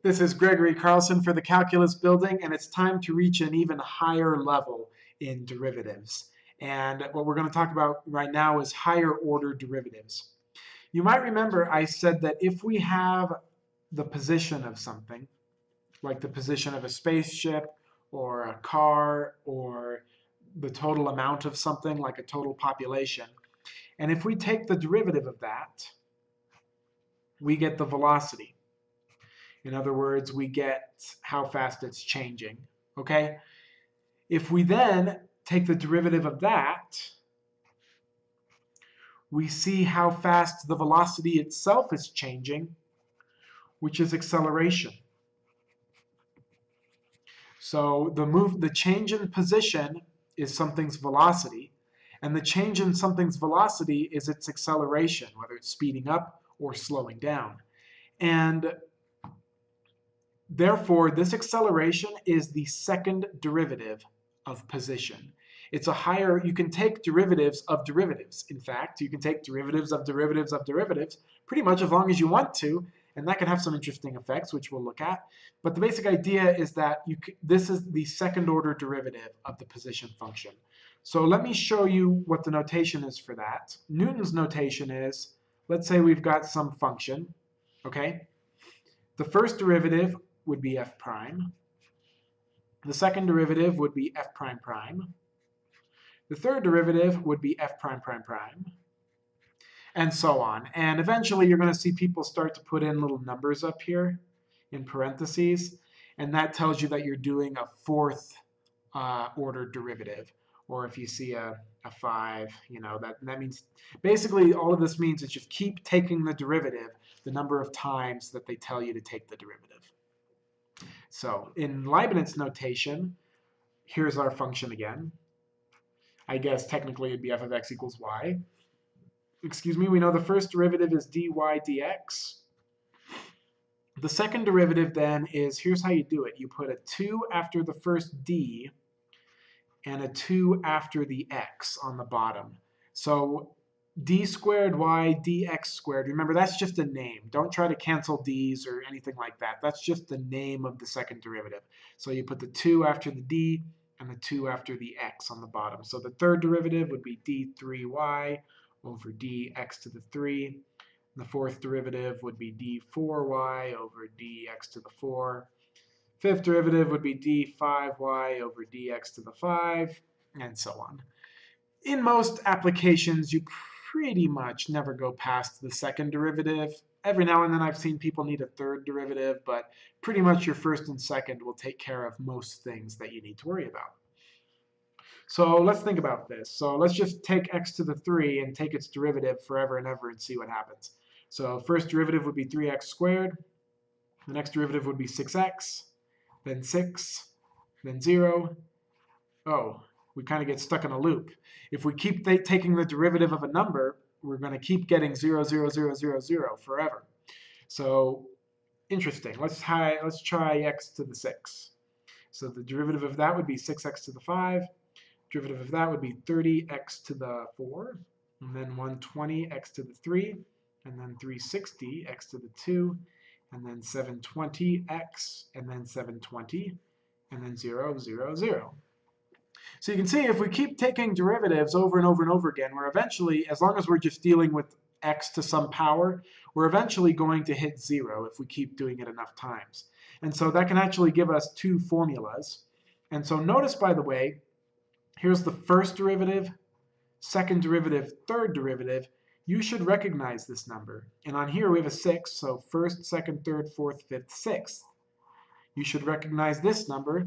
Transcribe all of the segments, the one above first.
This is Gregory Carlson for the Calculus Building, and it's time to reach an even higher level in derivatives. And what we're going to talk about right now is higher order derivatives. You might remember I said that if we have the position of something, like the position of a spaceship or a car or the total amount of something like a total population, and if we take the derivative of that, we get the velocity. In other words, we get how fast it's changing. Okay? If we then take the derivative of that, we see how fast the velocity itself is changing, which is acceleration. So the change in position is something's velocity, and the change in something's velocity is its acceleration, whether it's speeding up or slowing down. And therefore, this acceleration is the second derivative of position. It's a higher, you can take derivatives of derivatives. In fact, you can take derivatives of derivatives of derivatives pretty much as long as you want to, and that can have some interesting effects, which we'll look at. But the basic idea is that this is the second order derivative of the position function. So let me show you what the notation is for that. Newton's notation is, let's say we've got some function, okay? The first derivative would be f prime. The second derivative would be f prime prime. The third derivative would be f prime prime prime, and so on. And eventually you're going to see people start to put in little numbers up here in parentheses, and that tells you that you're doing a fourth order derivative. Or if you see a 5, that means basically all of this means is just keep taking the derivative the number of times that they tell you to take the derivative. So in Leibniz notation, here's our function again. I guess technically it'd be f of x equals y. Excuse me, we know the first derivative is dy dx. The second derivative then is, here's how you do it. You put a 2 after the first d and a 2 after the x on the bottom. So d squared y dx squared, remember that's just a name. Don't try to cancel d's or anything like that. That's just the name of the second derivative. So you put the 2 after the d and the 2 after the x on the bottom. So the third derivative would be d3y over dx to the 3. And the fourth derivative would be d4y over dx to the 4. Fifth derivative would be d5y over dx to the 5, and so on. In most applications, you pretty much never go past the second derivative. Every now and then I've seen people need a third derivative, but pretty much your first and second will take care of most things that you need to worry about. So let's think about this. So let's just take x to the 3 and take its derivative forever and ever and see what happens. So first derivative would be 3x squared. The next derivative would be 6x, then 6, then 0. Oh, we kind of get stuck in a loop. If we keep taking the derivative of a number, we're going to keep getting 0, 0, 0, 0, 0 forever. So interesting. Let's try x to the 6. So the derivative of that would be 6x to the 5. Derivative of that would be 30x to the 4, and then 120x to the 3, and then 360x to the 2, and then 720x, and then 720, and then 0, 0, 0. So you can see if we keep taking derivatives over and over and over again, we're eventually, as long as we're just dealing with x to some power, we're eventually going to hit 0 if we keep doing it enough times. And so that can actually give us two formulas. And so notice, by the way, here's the first derivative, second derivative, third derivative. You should recognize this number. And on here we have a 6, so first, second, third, fourth, fifth, sixth. You should recognize this number.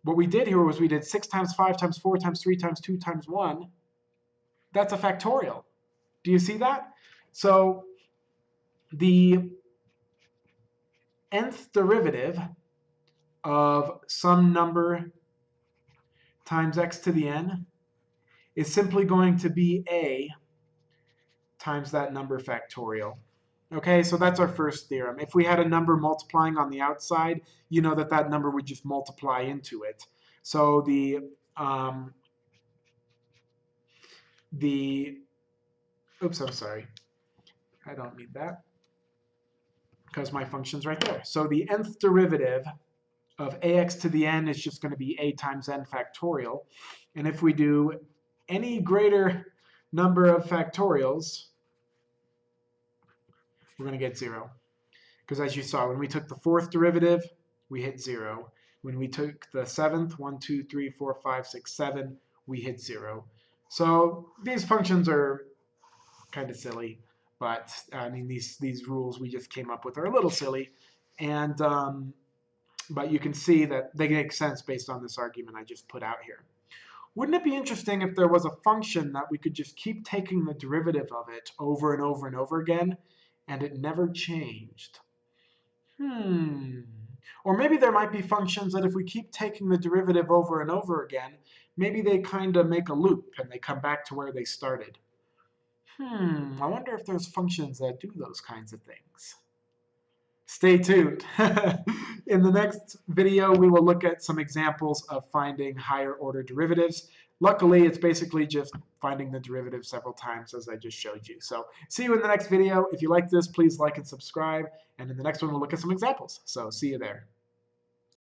What we did here was we did 6 times 5 times 4 times 3 times 2 times 1. That's a factorial. Do you see that? So the nth derivative of some number times x to the n is simply going to be a times that number factorial. Okay, so that's our first theorem. If we had a number multiplying on the outside, you know that that number would just multiply into it. So oops, I'm sorry. I don't need that. because my function's right there. So the nth derivative of ax to the n is just going to be a times n factorial. And if we do any greater number of factorials, we're going to get 0. Because as you saw, when we took the fourth derivative, we hit 0. When we took the seventh, 1, 2, 3, 4, 5, 6, 7, we hit 0. So these functions are kind of silly, but I mean these rules we just came up with are a little silly, and but you can see that they make sense based on this argument I just put out here. Wouldn't it be interesting if there was a function that we could just keep taking the derivative of it over and over and over again, and it never changed? Or maybe there might be functions that if we keep taking the derivative over and over again, maybe they kind of make a loop and they come back to where they started. I wonder if there's functions that do those kinds of things. Stay tuned. In the next video, we will look at some examples of finding higher order derivatives. Luckily, it's basically just finding the derivative several times as I just showed you. So see you in the next video. If you like this, please like and subscribe. And in the next one, we'll look at some examples. So see you there.